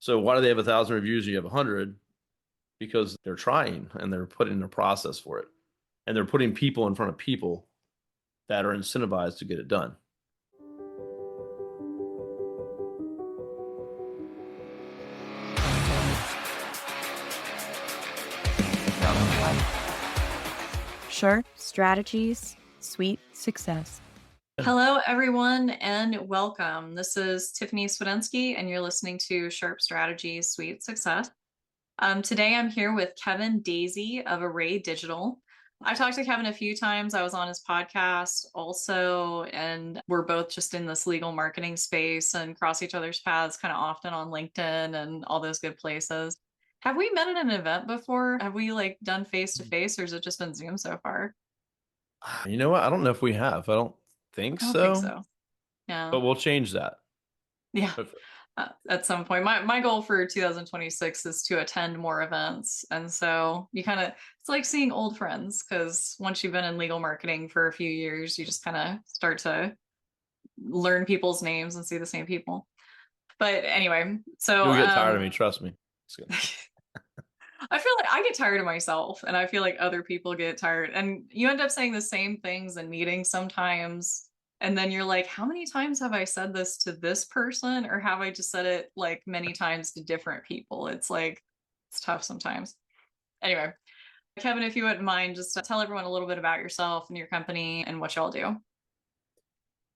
So why do they have 1,000 reviews and you have 100? Because they're trying and they're putting in a process for it. And they're putting people in front of people that are incentivized to get it done. Sharp strategies, sweet success. Hello, everyone, and welcome. This is Tiffany Swedensky, and you're listening to Sharp Strategies, Sweet Success. Today, I'm here with Kevin Daisey of Array Digital. I talked to Kevin a few times. I was on his podcast also, and we're both just in this legal marketing space and cross each other's paths kind of often on LinkedIn and all those good places. Have we met at an event before? Have we done face to face, or has it just been Zoom so far? You know what? I don't know if we have. I don't think I don't think so, so. Yeah. but we'll change that. Yeah. Hopefully. At some point. My goal for 2026 is to attend more events. And so it's like seeing old friends because once you've been in legal marketing for a few years, you just kind of start to learn people's names and see the same people. But anyway, so You'll get tired of me, trust me. It's good. I feel like I get tired of myself and I feel like other people get tired. And you end up saying the same things in meetings sometimes. And then you're like, how many times have I said this to this person? Or have I just said it like many times to different people? It's tough sometimes. Anyway, Kevin, if you wouldn't mind, just tell everyone a little bit about yourself and your company and what y'all do.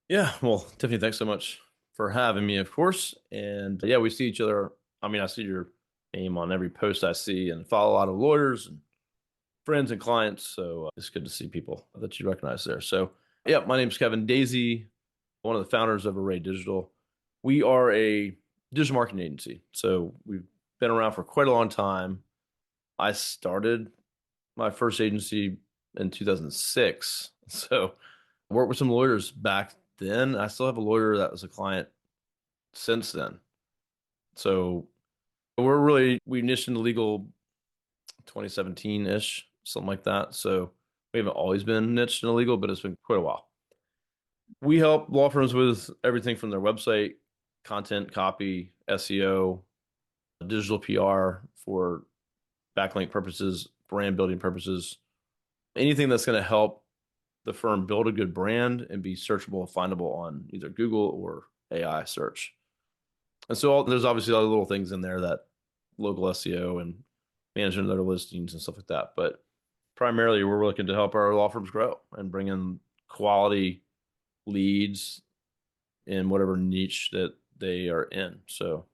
Yeah, well, Tiffany, thanks so much for having me, of course. And yeah, we see each other. I mean, I see your name on every post I see and follow a lot of lawyers and friends and clients. So it's good to see people that you recognize there. So, yeah, my name's Kevin Daisey, one of the founders of Array Digital. We are a digital marketing agency. So we've been around for quite a long time. I started my first agency in 2006. So I worked with some lawyers back then. I still have a lawyer that was a client since then. So we niched into legal 2017-ish, something like that. So we haven't always been niched in legal, but it's been quite a while. We help law firms with everything from their website, content, copy, SEO, digital PR for backlink purposes, brand building purposes, anything that's going to help the firm build a good brand and be searchable, findable on either Google or AI search. And so there's obviously other little things in there that local SEO and managing their listings and stuff like that. But primarily, we're looking to help our law firms grow and bring in quality leads in whatever niche that they are in. So,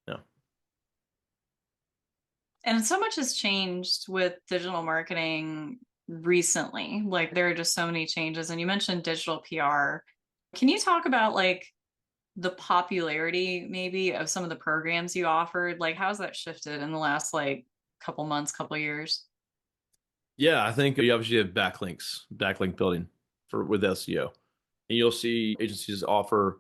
yeah. And so much has changed with digital marketing recently. Like there are just so many changes. And you mentioned digital PR. Can you talk about the popularity maybe of some of the programs you offered? Like how's that shifted in the last couple months, couple years? Yeah, I think you obviously have backlink building for with SEO. And you'll see agencies offer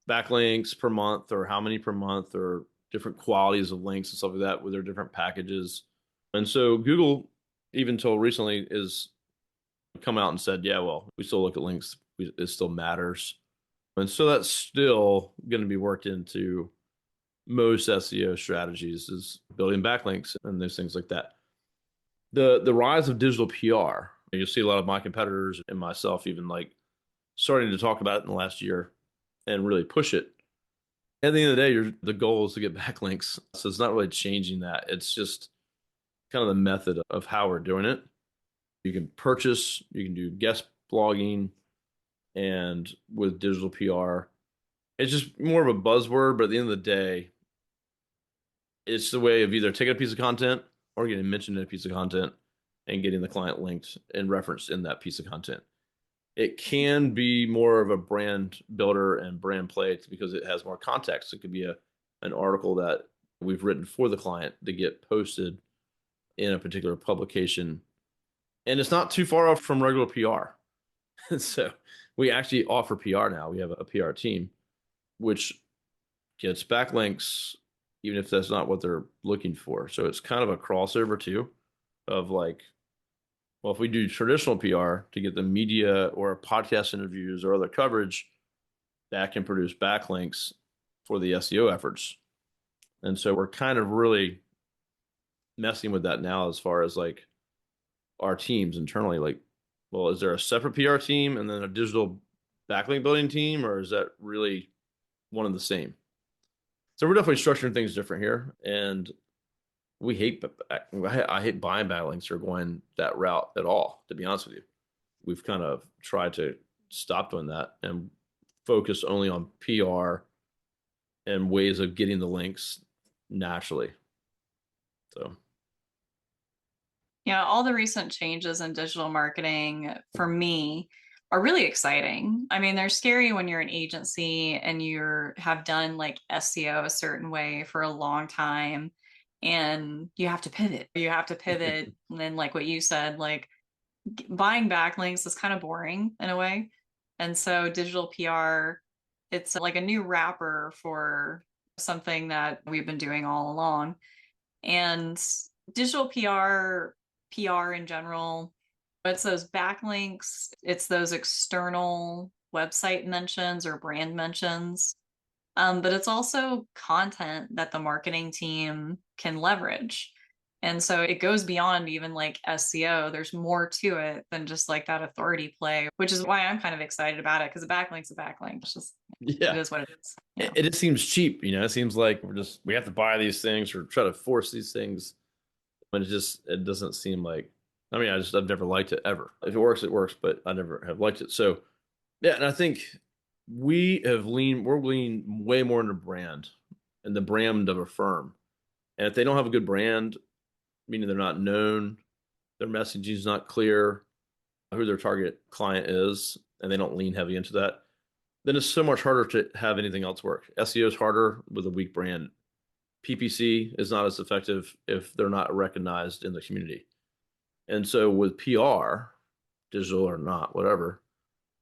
backlinks per month or how many per month or different qualities of links and stuff like that with their different packages. And so Google, even till recently, is come out and said, yeah, well, we still look at links. It still matters. And so that's still going to be worked into most SEO strategies is building backlinks and those things like that. The rise of digital PR, you'll see a lot of my competitors and myself even starting to talk about it in the last year and really push it. At the end of the day, the goal is to get backlinks. So it's not really changing that. It's just kind of the method of how we're doing it. You can purchase, you can do guest blogging, and with digital PR, it's just more of a buzzword. But at the end of the day, it's the way of either taking a piece of content or getting mentioned in a piece of content and getting the client linked and referenced in that piece of content. It can be more of a brand builder and brand play because it has more context. It could be an article that we've written for the client to get posted in a particular publication. And it's not too far off from regular PR. So we actually offer PR now. We have a PR team, which gets backlinks, even if that's not what they're looking for. So it's kind of a crossover too, of well, if we do traditional PR to get the media or podcast interviews or other coverage, that can produce backlinks for the SEO efforts. And so we're kind of really messing with that now as far as like our teams internally. Like, well, is there a separate PR team and then a digital backlink building team, or is that really one and the same? So we're definitely structuring things different here. And we hate, I hate buying backlinks or going that route at all, to be honest with you. We've kind of tried to stop doing that and focus only on PR and ways of getting the links naturally. So, Yeah, all the recent changes in digital marketing for me are really exciting. I mean, they're scary when you're an agency and you have done like SEO a certain way for a long time and you have to pivot. You have to pivot. And then, like what you said, like buying backlinks is kind of boring in a way. And so, digital PR, it's like a new wrapper for something that we've been doing all along. And digital PR in general, it's those backlinks, it's those external website mentions or brand mentions. But it's also content that the marketing team can leverage. And so it goes beyond even like SEO. There's more to it than just like that authority play, which is why I'm kind of excited about it because a backlink's a backlink. It's just, it yeah, is what it is. Yeah. it just seems cheap. It seems like we have to buy these things or try to force these things. But it doesn't seem like, I've never liked it ever. If it works, it works, but I never have liked it. So, yeah. And I think we're leaning way more into brand and the brand of a firm. And if they don't have a good brand, meaning they're not known, their messaging is not clear, who their target client is, and they don't lean heavy into that, then it's so much harder to have anything else work. SEO is harder with a weak brand. PPC is not as effective if they're not recognized in the community. And so with PR, digital or not, whatever,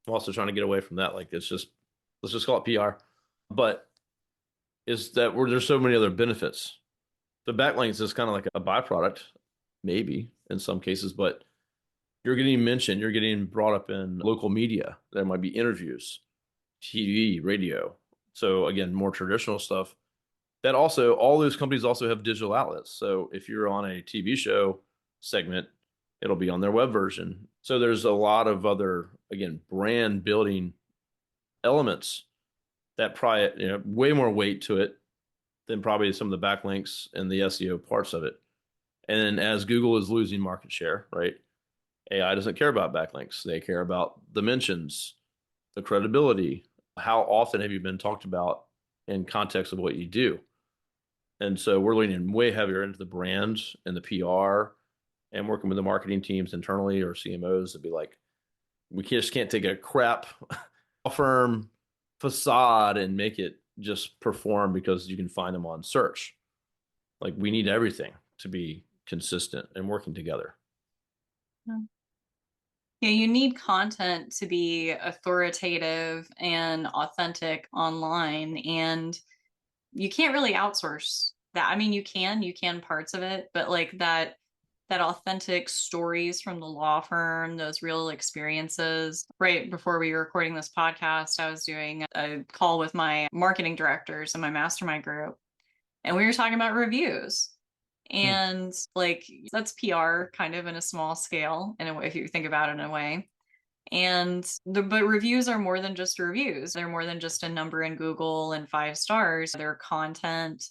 I'm also trying to get away from that. Like let's just call it PR. But is that where there's so many other benefits. The backlinks is kind of like a byproduct, maybe in some cases, but you're getting mentioned, you're getting brought up in local media. There might be interviews, TV, radio. So again, more traditional stuff. That also, all those companies also have digital outlets. So if you're on a TV show segment, it'll be on their web version. So there's a lot of other, again, brand building elements that probably, way more weight to it than probably some of the backlinks and the SEO parts of it. And then as Google is losing market share, right? AI doesn't care about backlinks. They care about the mentions, the credibility. How often have you been talked about in context of what you do? And so we're leaning way heavier into the brand and the PR and working with the marketing teams internally or CMOs to be like, we just can't take a crap firm facade and make it just perform because you can find them on search. Like we need everything to be consistent and working together. Yeah, you need content to be authoritative and authentic online, and you can't really outsource that. I mean, you can parts of it, but like that authentic stories from the law firm, those real experiences. Right before we were recording this podcast, I was doing a call with my marketing directors in my mastermind group, and we were talking about reviews. Hmm. And like that's PR kind of in a small scale, in a way, if you think about it in a way. But reviews are more than just reviews. They're more than just a number in Google and 5 stars. They're content.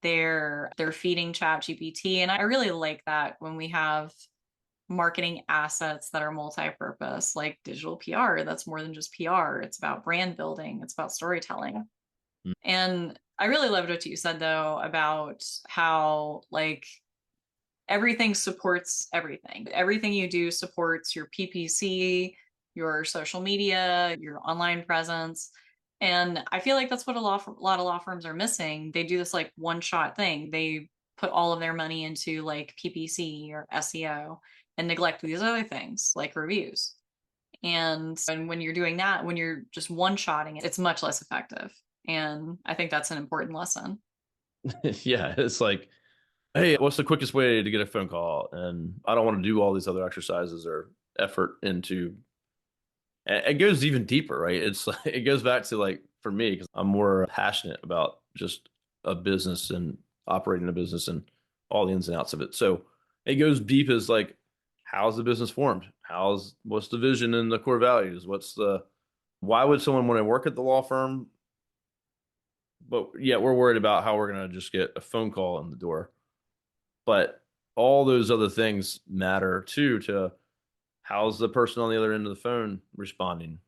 They're feeding Chat GPT. And I really like that when we have marketing assets that are multi-purpose, like digital PR. That's more than just PR. It's about brand building. It's about storytelling. Hmm. And I really loved what you said though about how like everything supports everything. Everything you do supports your PPC, your social media, your online presence. And I feel like that's what a lot of law firms are missing. They do this like one shot thing. They put all of their money into like PPC or SEO and neglect these other things like reviews. And when you're doing that, when you're just one shotting it, it's much less effective. And I think that's an important lesson. Yeah, it's like, hey, what's the quickest way to get a phone call? And I don't want to do all these other exercises or effort into. It goes even deeper, right? It's like it goes back to like for me because I'm more passionate about just a business and operating a business and all the ins and outs of it. So it goes deep as like, how's the business formed? What's the vision and the core values? Why would someone want to work at the law firm? But yet we're worried about how we're going to just get a phone call in the door. But all those other things matter too, to how's the person on the other end of the phone responding?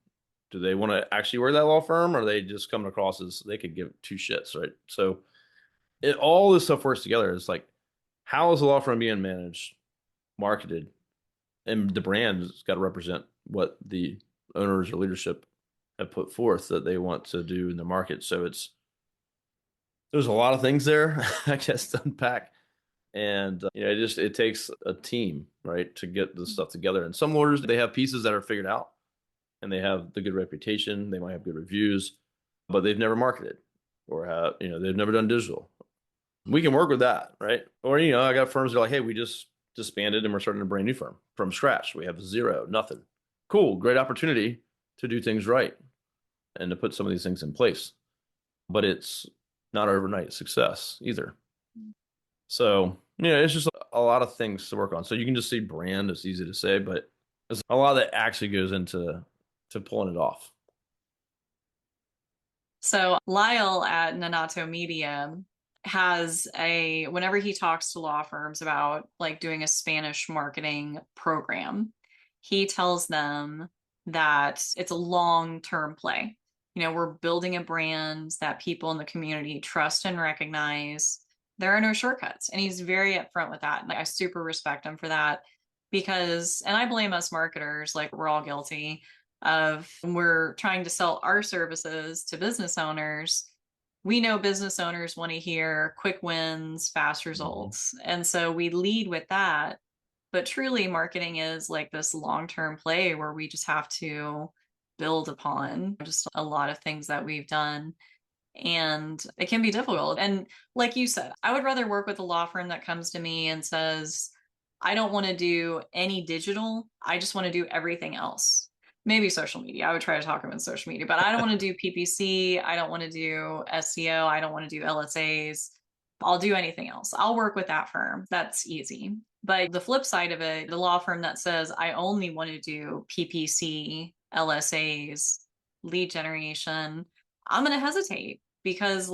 Do they want to actually work at that law firm, or are they just coming across as they could give two shits, right? So all this stuff works together. It's like, how is the law firm being managed, marketed, and the brand has got to represent what the owners or leadership have put forth that they want to do in the market. So there's a lot of things there, I guess, to unpack. And it takes a team, right, to get this stuff together. And some lawyers, they have pieces that are figured out, and they have the good reputation. They might have good reviews, but they've never marketed, or they've never done digital. We can work with that, right? Or I got firms that are like, hey, we just disbanded and we're starting a brand new firm from scratch. We have zero, nothing. Cool, great opportunity to do things right and to put some of these things in place. But it's not overnight success either. So, it's just a lot of things to work on. So you can just see brand, it's easy to say, but there's a lot that actually goes into pulling it off. So Lyle at Nanato Media whenever he talks to law firms about like doing a Spanish marketing program, he tells them that it's a long-term play. We're building a brand that people in the community trust and recognize. There are no shortcuts. And he's very upfront with that. And I super respect him for that, because, and I blame us marketers, like we're all guilty of, when we're trying to sell our services to business owners. We know business owners want to hear quick wins, fast results. And so we lead with that. But truly, marketing is like this long-term play where we just have to build upon just a lot of things that we've done. And it can be difficult. And like you said, I would rather work with a law firm that comes to me and says, I don't want to do any digital. I just want to do everything else. Maybe social media. I would try to talk them in social media, but I don't want to do PPC. I don't want to do SEO. I don't want to do LSAs. I'll do anything else. I'll work with that firm. That's easy. But the flip side of it, the law firm that says, I only want to do PPC, LSAs, lead generation, I'm going to hesitate, because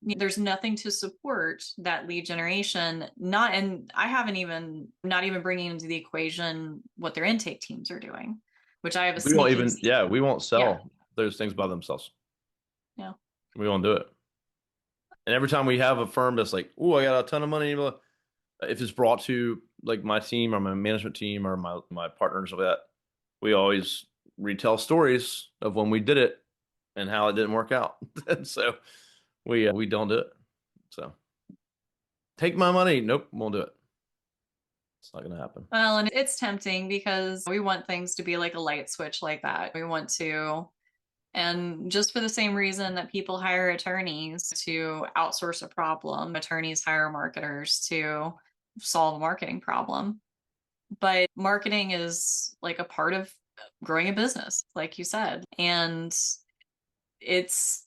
there's nothing to support that lead generation. And I haven't even, not even bringing into the equation what their intake teams are doing, which I have a We won't sneaking even, we won't sell those things by themselves. Yeah. We won't do it. And every time we have a firm that's like, oh, I got a ton of money, if it's brought to like my team or my management team or my partners of that, we always retell stories of when we did it and how it didn't work out. And so we don't do it. So take my money. Nope, won't do it. It's not going to happen. Well, and it's tempting because we want things to be like a light switch like that. We want to, and just for the same reason that people hire attorneys to outsource a problem, attorneys hire marketers to solve a marketing problem. But marketing is like a part of growing a business, like you said. And it's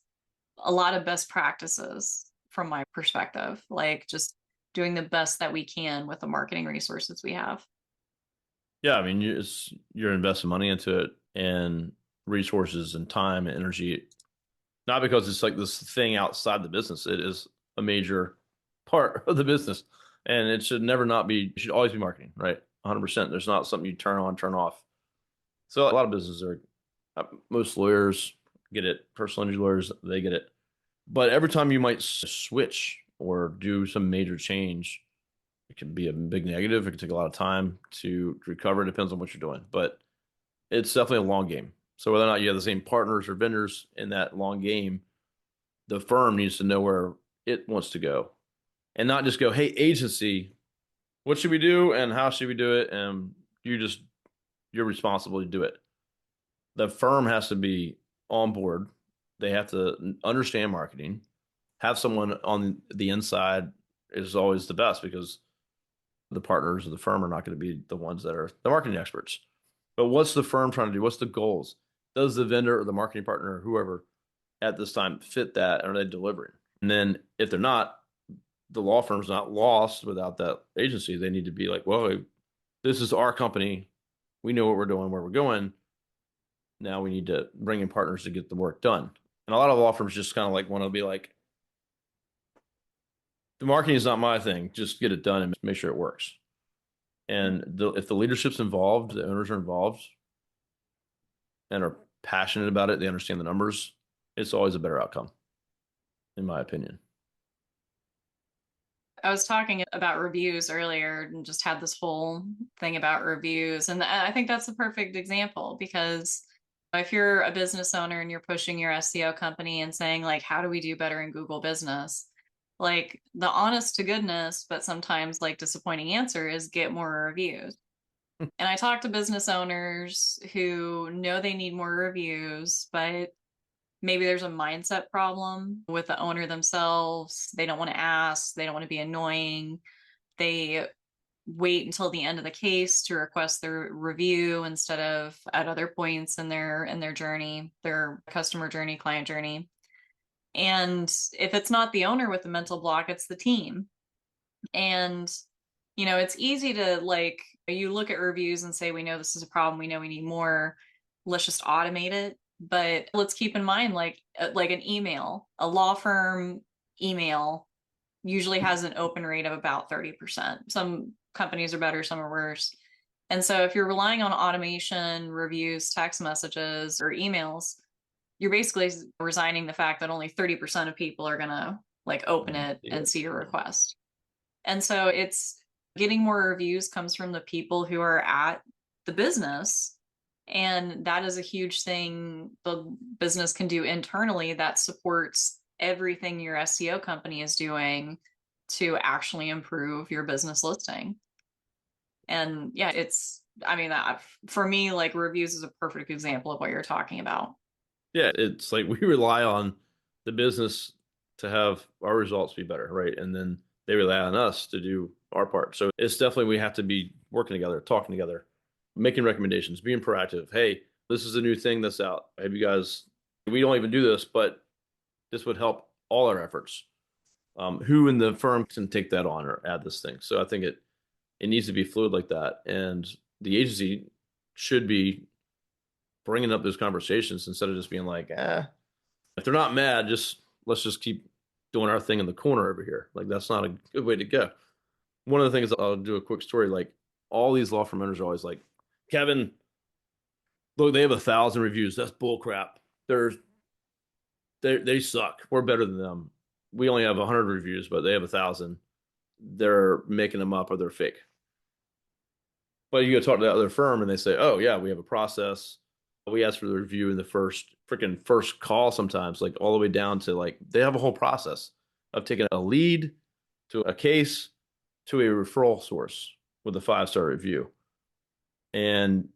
a lot of best practices from my perspective, like just doing the best that we can with the marketing resources we have. Yeah, I mean, you're investing money into it and resources and time and energy, not because it's like this thing outside the business. It is a major part of the business, and it should never not be. It should always be marketing, right? 100%. There's not something you turn on, turn off. So a lot of businesses most lawyers get it. Personal injury lawyers, they get it. But every time you might switch or do some major change, it can be a big negative. It can take a lot of time to recover. It depends on what you're doing, but it's definitely a long game. So whether or not you have the same partners or vendors in that long game, the firm needs to know where it wants to go, and not just go, hey, agency, what should we do and how should we do it? And you're responsible to do it. The firm has to be on board. They have to understand marketing. Have someone on the inside is always the best, because the partners of the firm are not going to be the ones that are the marketing experts. But what's the firm trying to do? What's the goals? Does the vendor or the marketing partner or whoever at this time fit that? Are they delivering? And then if they're not, the law firm's not lost without that agency. They need to be like, well, this is our company. We know what we're doing, where we're going. Now we need to bring in partners to get the work done. And a lot of law firms just kind of like want to be like, the marketing is not my thing. Just get it done and make sure it works. And if the leadership's involved, the owners are involved and are passionate about it, they understand the numbers, it's always a better outcome, in my opinion. I was talking about reviews earlier and just had this whole thing about reviews. And I think that's a perfect example because if you're a business owner and you're pushing your SEO company and saying, like, how do we do better in Google business? Like, the honest to goodness, but sometimes like disappointing answer is get more reviews. And I talk to business owners who know they need more reviews, but maybe there's a mindset problem with the owner themselves. They don't want to ask, they don't want to be annoying. They wait until the end of the case to request their review instead of at other points in their journey, their customer journey, client journey. And if it's not the owner with the mental block, it's the team. And it's easy to, like, you look at reviews and say, we know this is a problem, we know we need more, let's just automate it. But let's keep in mind, like an email, a law firm email usually has an open rate of about 30%. Some companies are better, some are worse. And so if you're relying on automation, reviews, text messages, or emails, you're basically resigning the fact that only 30% of people are going to like open it and see your request. And so it's getting more reviews comes from the people who are at the business. And that is a huge thing the business can do internally that supports everything your SEO company is doing to actually improve your business listing. And yeah, for me, like, reviews is a perfect example of what you're talking about. Yeah, it's like we rely on the business to have our results be better, right? And then they rely on us to do our part. So it's definitely we have to be working together, talking together, making recommendations, being proactive. Hey, this is a new thing that's out. Have you guys, we don't even do this, but this would help all our efforts. Who in the firm can take that on or add this thing? So I think it needs to be fluid like that. And the agency should be bringing up those conversations instead of just being like, if they're not mad, just let's just keep doing our thing in the corner over here. Like that's not a good way to go. One of the things I'll do a quick story. Like all these law firm owners are always like, Kevin, look, they have 1,000 reviews. That's bull crap. They suck. We're better than them. We only have 100 reviews, but they have 1,000. They're making them up or they're fake. But you go talk to that other firm and they say, oh yeah, we have a process. We ask for the review in the first call sometimes, like all the way down to like they have a whole process of taking a lead to a case to a referral source with a 5-star review. And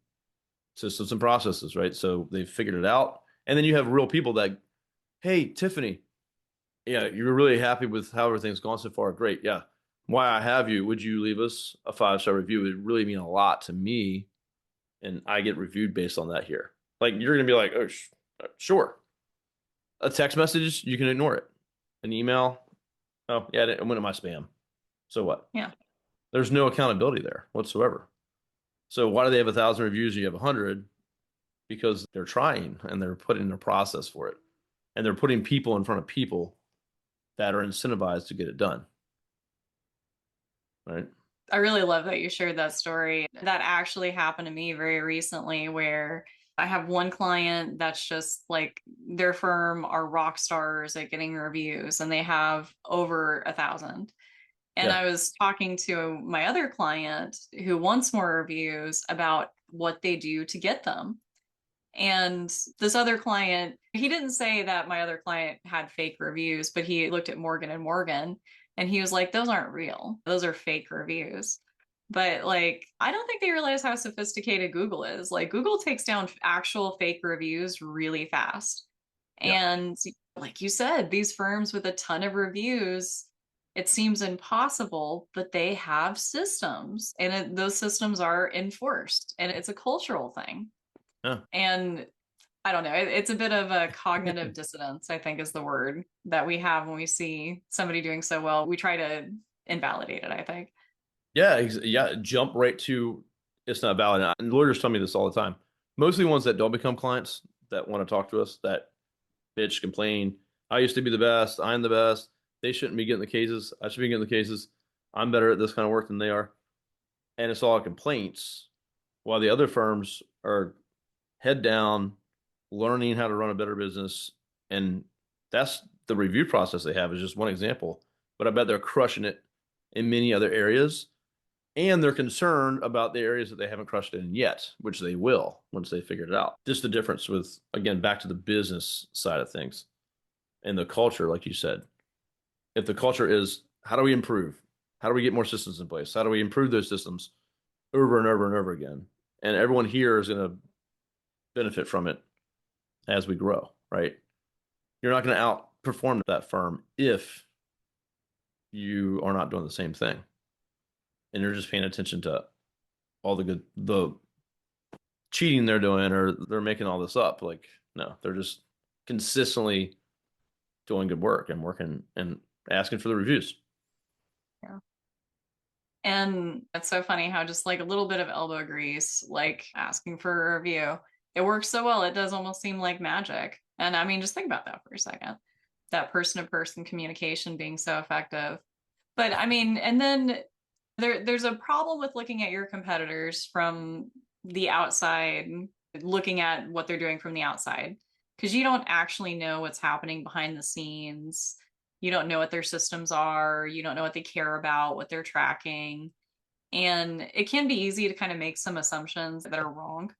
so some processes, right? So they've figured it out. And then you have real people that, hey, Tiffany, yeah, you're really happy with how everything's gone so far. Great. Yeah. Why I have you, would you leave us a 5-star review? It would really mean a lot to me. And I get reviewed based on that here. Like you're going to be like, oh, sure. A text message, you can ignore it. An email, oh, yeah, it went in my spam. So what? Yeah. There's no accountability there whatsoever. So why do they have 1,000 reviews and you have 100? Because they're trying and they're putting in a process for it. And they're putting people in front of people that are incentivized to get it done. Right. I really love that you shared that story. That actually happened to me very recently where I have one client that's just like their firm are rock stars at getting reviews and they have over 1,000. And Yeah. I was talking to my other client who wants more reviews about what they do to get them. And this other client, he didn't say that my other client had fake reviews, but he looked at Morgan and Morgan and he was like, those aren't real. Those are fake reviews. But like, I don't think they realize how sophisticated Google is. Like, Google takes down actual fake reviews really fast. Yeah. And like you said, these firms with a ton of reviews, it seems impossible, but they have systems and those systems are enforced and it's a cultural thing. Yeah. And I don't know. It's a bit of a cognitive dissonance, I think is the word that we have when we see somebody doing so well. We try to invalidate it, I think. Yeah, yeah, jump right to it's not valid. And lawyers tell me this all the time. Mostly ones that don't become clients that want to talk to us, that bitch, complain. I used to be the best. I'm the best. They shouldn't be getting the cases. I should be getting the cases. I'm better at this kind of work than they are. And it's all complaints, while the other firms are head down, learning how to run a better business. And that's the review process they have is just one example. But I bet they're crushing it in many other areas. And they're concerned about the areas that they haven't crushed it in yet, which they will once they figure it out. Just the difference with, again, back to the business side of things and the culture, like you said. If the culture is, how do we improve? How do we get more systems in place? How do we improve those systems over and over and over again? And everyone here is going to benefit from it as we grow, right? You're not going to outperform that firm if you are not doing the same thing and you're just paying attention to all the cheating they're doing or they're making all this up. Like, no, they're just consistently doing good work and working and asking for the reviews. Yeah. And it's so funny how just like a little bit of elbow grease, like asking for a review, it works so well. It does almost seem like magic. And I mean, just think about that for a second. That person to person communication being so effective. But I mean, and then there's a problem with looking at your competitors from the outside, looking at what they're doing from the outside, because you don't actually know what's happening behind the scenes. You don't know what their systems are. You don't know what they care about, what they're tracking. And it can be easy to kind of make some assumptions that are wrong,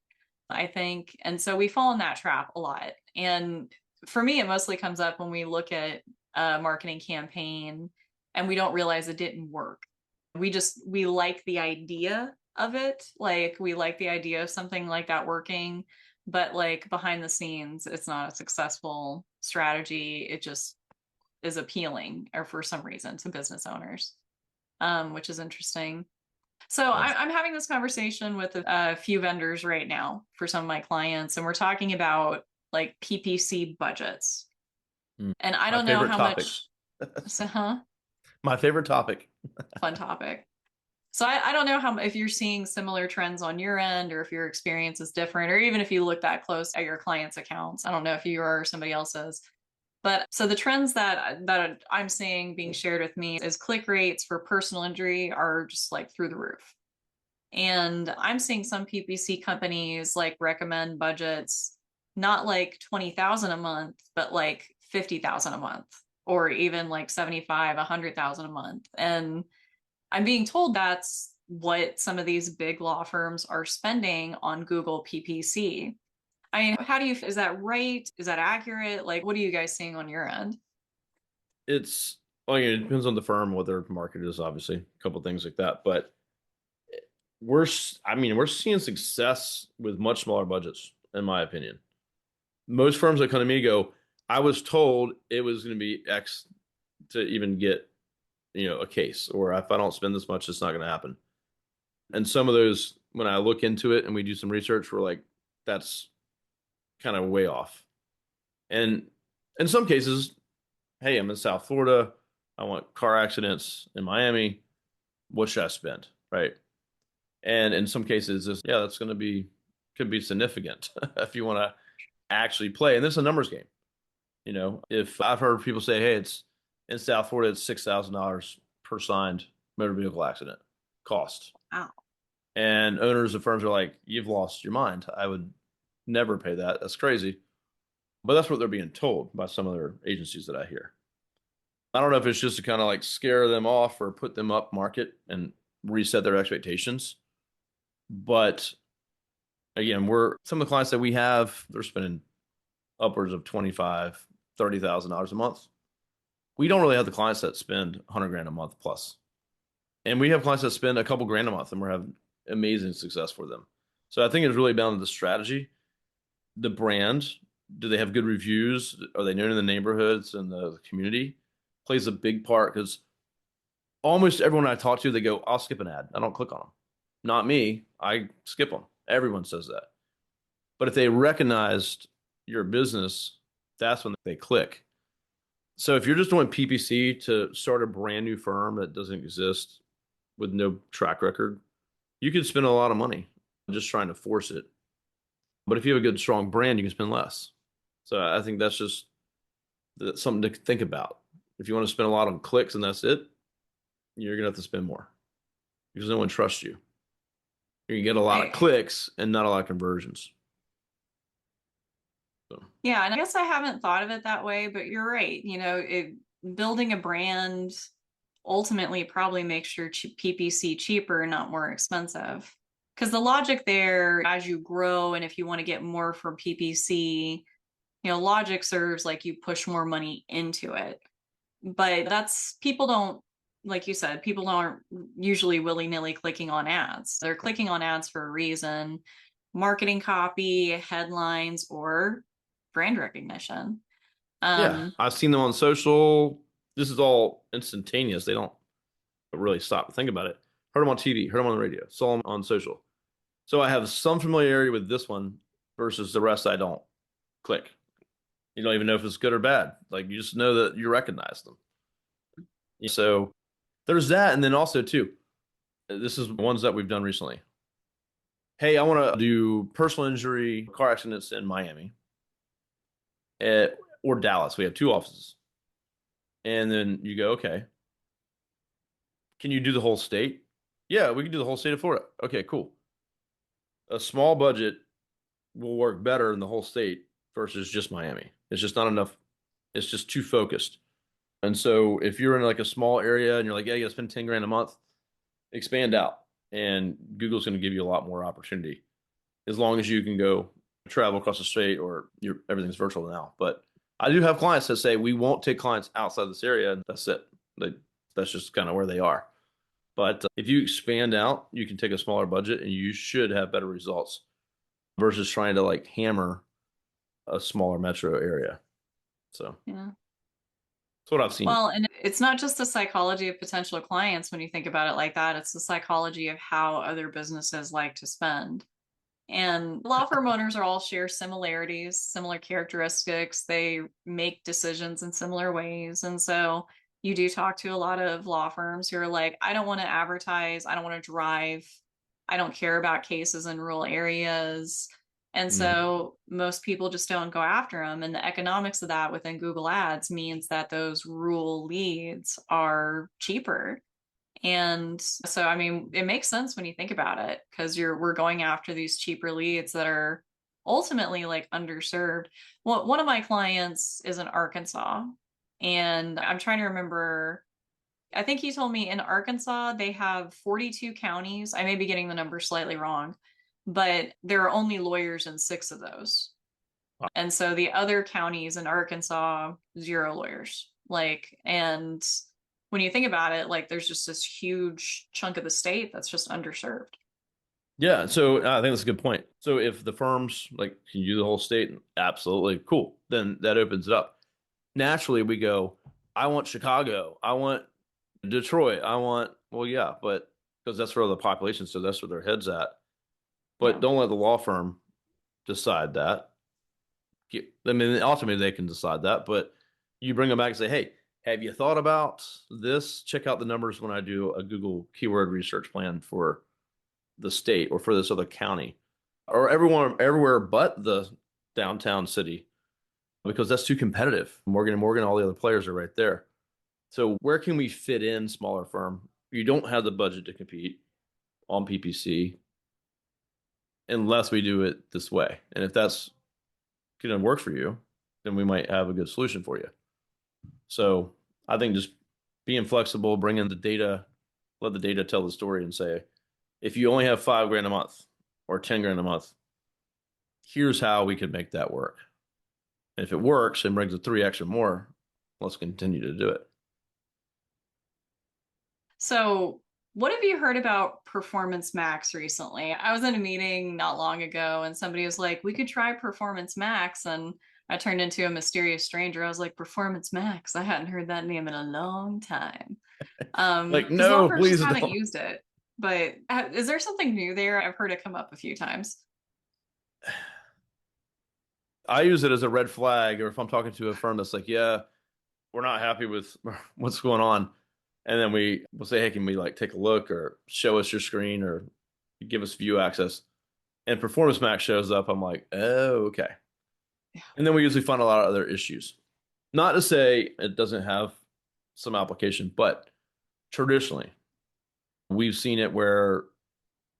I think. And so we fall in that trap a lot. And for me, it mostly comes up when we look at a marketing campaign and we don't realize it didn't work. We like the idea of it. Like we like the idea of something like that working, but like behind the scenes, it's not a successful strategy. It just is appealing or for some reason to business owners, which is interesting. So Yes. I'm having this conversation with a few vendors right now for some of my clients, and we're talking about like PPC budgets. Mm. And I My don't know favorite how topic. much, so, huh? My favorite topic. Fun topic. So I don't know how if you're seeing similar trends on your end, or if your experience is different, or even if you look that close at your clients' accounts. I don't know if you are or somebody else is. But so the trends that I'm seeing being shared with me is click rates for personal injury are just like through the roof. And I'm seeing some PPC companies like recommend budgets not like 20,000 a month, but like 50,000 a month, or even like 75, 100,000 a month. And I'm being told that's what some of these big law firms are spending on Google PPC. I mean, is that right? Is that accurate? Like, what are you guys seeing on your end? It's, well, it depends on the firm, what their market is, obviously, a couple things like that. But I mean, we're seeing success with much smaller budgets, in my opinion. Most firms that come to me go, I was told it was going to be X to even get, a case, or if I don't spend this much, it's not going to happen. And some of those, when I look into it and we do some research, we're like, that's kind of way off. And in some cases, hey, I'm in South Florida. I want car accidents in Miami. What should I spend? Right. And in some cases, yeah, that's going to be, could be significant if you want to actually play. And this is a numbers game. If I've heard people say, hey, it's in South Florida, it's $6,000 per signed motor vehicle accident cost. Wow. And owners of firms are like, you've lost your mind. I would never pay that. That's crazy. But that's what they're being told by some other agencies that I hear. I don't know if it's just to kind of like scare them off or put them up market and reset their expectations. But again, some of the clients that we have, they're spending upwards of 25, $30,000 a month. We don't really have the clients that spend 100 grand a month plus. And we have clients that spend a couple grand a month and we're having amazing success for them. So I think it's really down to the strategy, the brand. Do they have good reviews? Are they known in the neighborhoods and the community? Plays a big part because almost everyone I talk to, they go, I'll skip an ad. I don't click on them. Not me. I skip them. Everyone says that. But if they recognized your business, that's when they click. So if you're just doing PPC to start a brand new firm that doesn't exist with no track record, you could spend a lot of money just trying to force it. But if you have a good, strong brand, you can spend less. So I think that's just something to think about. If you want to spend a lot on clicks and that's it, you're going to have to spend more because no one trusts you. You can get a lot of Right. clicks and not a lot of conversions. So, Yeah, and I guess I haven't thought of it that way, but you're right. Building a brand ultimately probably makes your PPC cheaper, not more expensive. Because the logic there, as you grow, and if you want to get more from PPC, logic serves like you push more money into it. But that's people don't, like you said, people aren't usually willy-nilly clicking on ads. They're clicking on ads for a reason, marketing copy, headlines, or brand recognition. yeah, Um, I've seen them on social. This is all instantaneous. They don't really stop to think about it. Heard them on TV, heard them on the radio, saw them on social. So I have some familiarity with this one versus the rest I don't. Click. You don't even know if it's good or bad. Like you just know that you recognize them. So there's that. And then also too, this is ones that we've done recently. Hey, I want to do personal injury car accidents in Miami or Dallas. We have two offices. And then you go, okay, can you do the whole state? Yeah, we can do the whole state of Florida. Okay, cool. A small budget will work better in the whole state versus just Miami. It's just not enough. It's just too focused. And so if you're in like a small area and you're like, yeah, you gotta spend 10 grand a month, expand out. And Google's going to give you a lot more opportunity as long as you can go travel across the state or everything's virtual now. But I do have clients that say we won't take clients outside this area, and that's it. That's just kind of where they are. But if you expand out, you can take a smaller budget and you should have better results versus trying to like hammer a smaller metro area. So yeah. that's what I've seen. Well, and it's not just the psychology of potential clients when you think about it like that. It's the psychology of how other businesses like to spend. And law firm owners are all share similarities, similar characteristics. They make decisions in similar ways. And so you do talk to a lot of law firms who are like, I don't want to advertise, I don't want to drive, I don't care about cases in rural areas. And Mhm. so most people just don't go after them. And the economics of that within Google Ads means that those rural leads are cheaper. And so, I mean, it makes sense when you think about it because we're going after these cheaper leads that are ultimately like underserved. Well, one of my clients is in Arkansas, and I'm trying to remember. I think he told me in Arkansas they have 42 counties. I may be getting the number slightly wrong, but there are only lawyers in six of those. And so the other counties in Arkansas, zero lawyers. And when you think about it, like there's just this huge chunk of the state that's just underserved. Yeah, so I think that's a good point. So if the firms like can you do the whole state, absolutely cool. Then that opens it up. Naturally, we go, I want Chicago, I want Detroit, I want, well, yeah, but because that's where the population, so that's where their head's at. But Yeah. don't let the law firm decide that. I mean, ultimately they can decide that, but you bring them back and say, hey, have you thought about this? Check out the numbers when I do a Google keyword research plan for the state or for this other county or everyone everywhere but the downtown city because that's too competitive. Morgan and Morgan, all the other players are right there. So where can we fit in smaller firm? You don't have the budget to compete on PPC unless we do it this way. And if that's going to work for you, then we might have a good solution for you. So I think just being flexible, bringing the data, let the data tell the story and say, if you only have 5 grand a month or 10 grand a month, here's how we could make that work. And if it works and brings a 3x or more, let's continue to do it. So, what have you heard about Performance Max recently? I was in a meeting not long ago and somebody was like, we could try Performance Max. And I turned into a mysterious stranger. I was like, Performance Max. I hadn't heard that name in a long time. Like, Because law no, firms just please haven't don't. used it. But is there something new there? I've heard it come up a few times. I use it as a red flag, or if I'm talking to a firm that's like, yeah, we're not happy with what's going on. And then will say, hey, can we like take a look or show us your screen or give us view access? And Performance Max shows up. I'm like, oh, okay. And then we usually find a lot of other issues. Not to say it doesn't have some application, but traditionally we've seen it where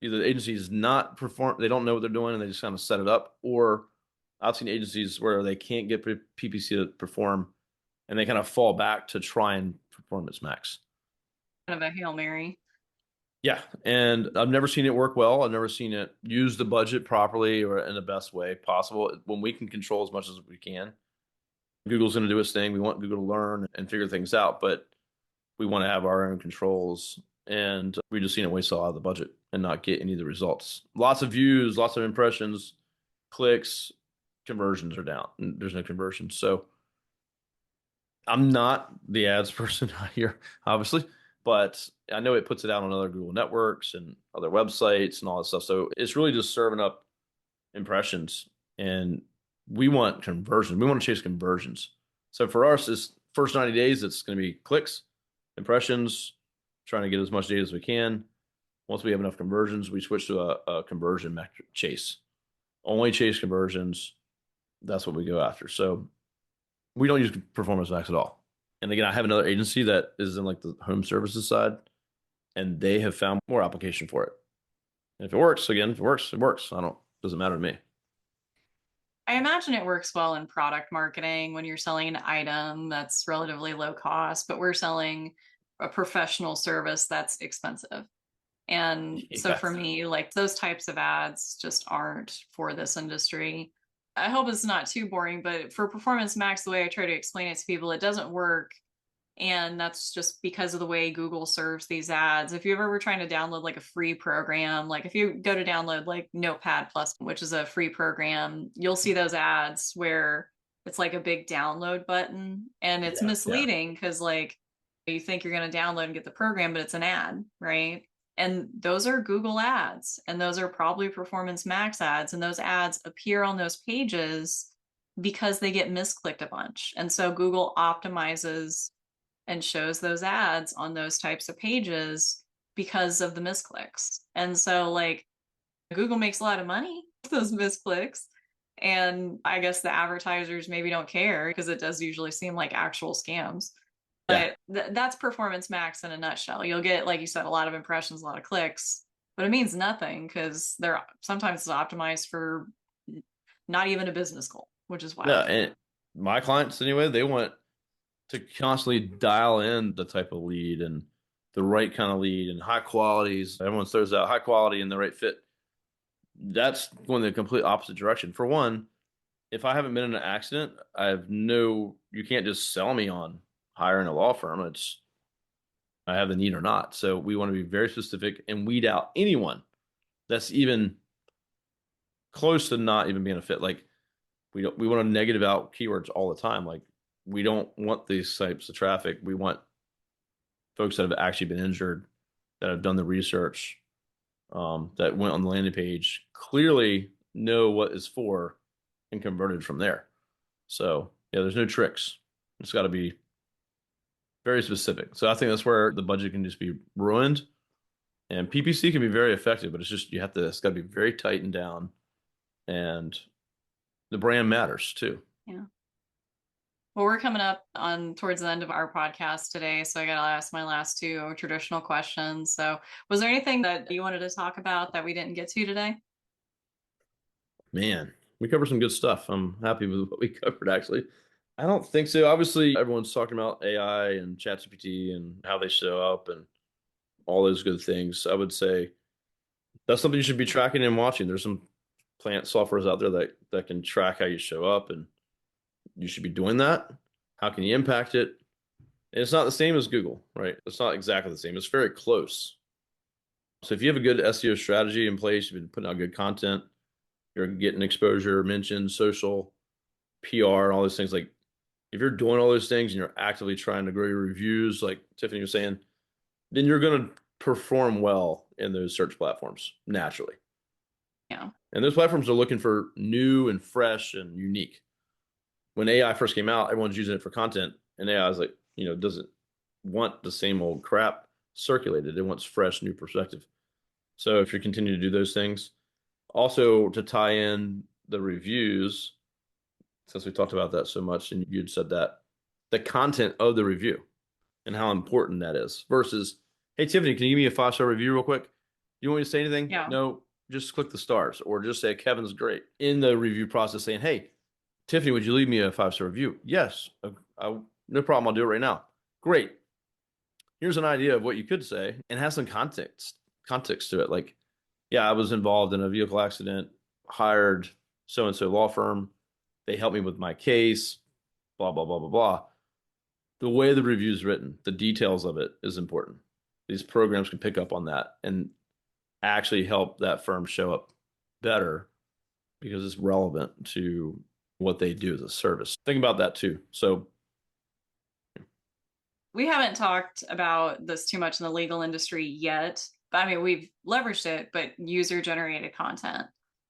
either the agency is not perform, they don't know what they're doing and they just kind of set it up, or I've seen agencies where they can't get PPC to perform and they kind of fall back to try and Performance Max. Kind of a Hail Mary. Yeah, and I've never seen it work well. I've never seen it use the budget properly or in the best way possible. When we can control as much as we can, Google's going to do its thing. We want Google to learn and figure things out, but we want to have our own controls. And we just seen it waste a lot of the budget and not get any of the results. Lots of views, lots of impressions, clicks, conversions are down. And there's no conversions. So I'm not the ads person here, obviously, but I know it puts it out on other Google networks and other websites and all that stuff. So it's really just serving up impressions, and we want conversions. We want to chase conversions. So for us, this first 90 days, it's going to be clicks, impressions, trying to get as much data as we can. Once we have enough conversions, we switch to a conversion metric chase. Only chase conversions. That's what we go after. So we don't use Performance Max at all. And again, I have another agency that is in like the home services side, and they have found more application for it. And if it works, again, if it works, it works. I don't, doesn't matter to me. I imagine it works well in product marketing when you're selling an item that's relatively low cost, but we're selling a professional service that's expensive. And so Yeah. for me, like those types of ads just aren't for this industry. I hope it's not too boring, but for Performance Max, the way I try to explain it to people, it doesn't work. And that's just because of the way Google serves these ads. If you ever were trying to download like a free program, like if you go to download like Notepad Plus, which is a free program, you'll see those ads where it's like a big download button, and it's Yeah. misleading because like you think you're going to download and get the program, but it's an ad, right? And those are Google ads, and those are probably Performance Max ads, and those ads appear on those pages because they get misclicked a bunch. And so Google optimizes and shows those ads on those types of pages because of the misclicks. And so like Google makes a lot of money with those misclicks. And I guess the advertisers maybe don't care because it does usually seem like actual scams. Yeah. But that's Performance Max in a nutshell. You'll get, like you said, a lot of impressions, a lot of clicks, but it means nothing because they're sometimes it's optimized for not even a business goal, which is Yeah. wild. And my clients, anyway, they want to constantly dial in the type of lead and the right kind of lead and high qualities. Everyone throws out high quality and the right fit. That's going the complete opposite direction. For one, if I haven't been in an accident, you can't just sell me on hiring a law firm. It's, I have the need or not. So we want to be very specific and weed out anyone that's even close to not even being a fit. Like we want to negative out keywords all the time. Like we don't want these types of traffic. We want folks that have actually been injured, that have done the research, that went on the landing page, clearly know what is for and converted from there. So yeah, there's no tricks. It's got to be very specific. So I think that's where the budget can just be ruined. And PPC can be very effective, but it's got to be very tightened down. And the brand matters too. Yeah. Well, we're coming up on towards the end of our podcast today, so I got to ask my last two traditional questions. So, was there anything that you wanted to talk about that we didn't get to today? Man, we covered some good stuff. I'm happy with what we covered, actually. I don't think so. Obviously, everyone's talking about AI and ChatGPT and how they show up and all those good things. I would say that's something you should be tracking and watching. There's some plant softwares out there that can track how you show up, and you should be doing that. How can you impact it? And it's not the same as Google, right? It's not exactly the same. It's very close. So if you have a good SEO strategy in place, you've been putting out good content, you're getting exposure, mentions, social, PR, and all those things. Like if you're doing all those things and you're actively trying to grow your reviews, like Tiffany was saying, then you're going to perform well in those search platforms naturally. Yeah. And those platforms are looking for new and fresh and unique. When AI first came out, everyone's using it for content, and AI is like, doesn't want the same old crap circulated. It wants fresh, new perspective. So if you continue to do those things, also to tie in the reviews, since we talked about that so much, and you'd said that the content of the review and how important that is versus, hey, Tiffany, can you give me a 5-star review real quick? You want me to say anything? Yeah. No, just click the stars or just say Kevin's great in the review process saying, hey, Tiffany, would you leave me a 5-star review? Yes. No problem. I'll do it right now. Great. Here's an idea of what you could say and have some context to it. Like, yeah, I was involved in a vehicle accident, hired so-and-so law firm. They helped me with my case, blah, blah, blah, blah, blah. The way the review is written, the details of it is important. These programs can pick up on that and actually help that firm show up better because it's relevant to what they do as a service. Think about that too. So We haven't talked about this too much in the legal industry yet. But I mean, we've leveraged it, but user generated content.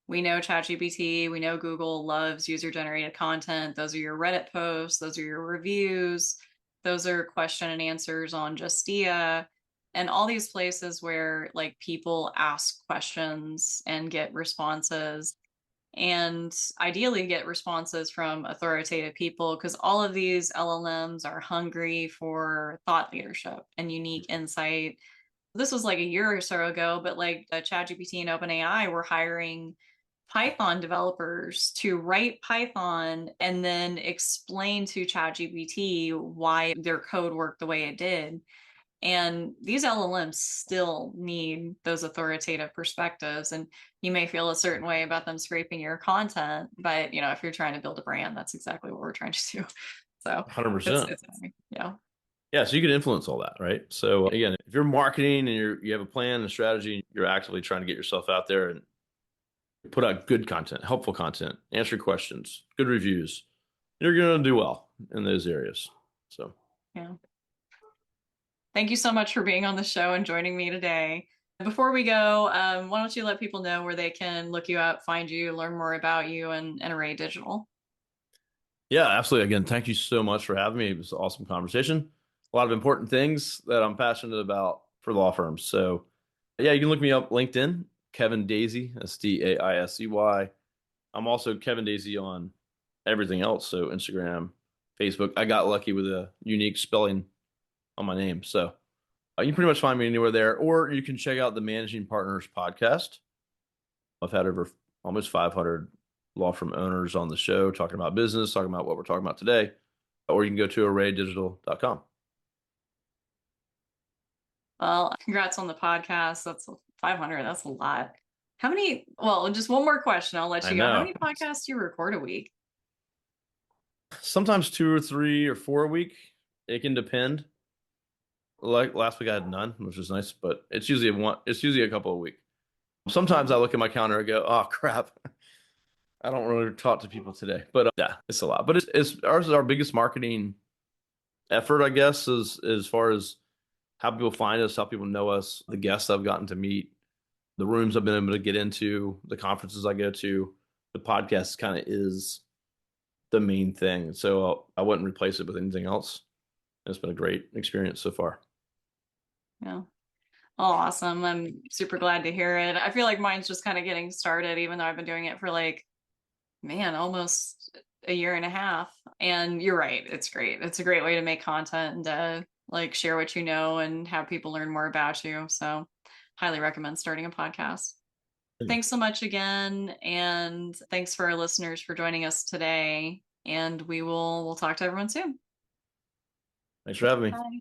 We know ChatGPT, we know Google loves user generated content. Those are your Reddit posts, those are your reviews, those are question and answers on Justia, and all these places where like people ask questions and get responses, and ideally get responses from authoritative people, because all of these LLMs are hungry for thought leadership and unique insight. This was like a year or so ago, but like ChatGPT and OpenAI were hiring Python developers to write Python and then explain to ChatGPT why their code worked the way it did. And these LLMs still need those authoritative perspectives. And you may feel a certain way about them scraping your content, but if you're trying to build a brand, that's exactly what we're trying to do. So 100%. it's yeah. Yeah, so you can influence all that, right? So again, if you're marketing and you have a plan and strategy, you're actively trying to get yourself out there and put out good content, helpful content, answer questions, good reviews, you're going to do well in those areas. So Yeah. Thank you so much for being on the show and joining me today. Before we go, why don't you let people know where they can look you up, find you, learn more about you and Array Digital? yeah, absolutely. Again, thank you so much for having me. It was an awesome conversation. A lot of important things that I'm passionate about for law firms. So yeah, you can look me up LinkedIn, Kevin Daisey, Daisey. I'm also Kevin Daisey on everything else. So Instagram, Facebook. I got lucky with a unique spelling on my name. So you can pretty much find me anywhere there, or you can check out the Managing Partners podcast. I've had over almost 500 law firm owners on the show talking about business, talking about what we're talking about today, or you can go to arraydigital.com. Well, congrats on the podcast. That's 500. That's a lot. How many? Well, just one more question. I'll let I you go. How know. many podcasts do you record a week? Sometimes 2 or 3 or 4 a week. It can depend. Like last week I had none, which was nice, but it's usually a couple a week. Sometimes I look at my calendar and go, oh crap. I don't really talk to people today, but yeah, it's a lot. But it's ours is our biggest marketing effort, I guess, is as far as how people find us, how people know us, the guests I've gotten to meet, the rooms I've been able to get into, the conferences I go to. The podcast kind of is the main thing. So I wouldn't replace it with anything else. It's been a great experience so far. Yeah. Oh, awesome. I'm super glad to hear it. I feel like mine's just kind of getting started, even though I've been doing it for like, man, almost a year and a half. And you're right. It's great. It's a great way to make content and like share what you know and have people learn more about you. So highly recommend starting a podcast. Thanks so much again. And thanks for our listeners for joining us today. And we'll talk to everyone soon. Thanks for having me. Bye.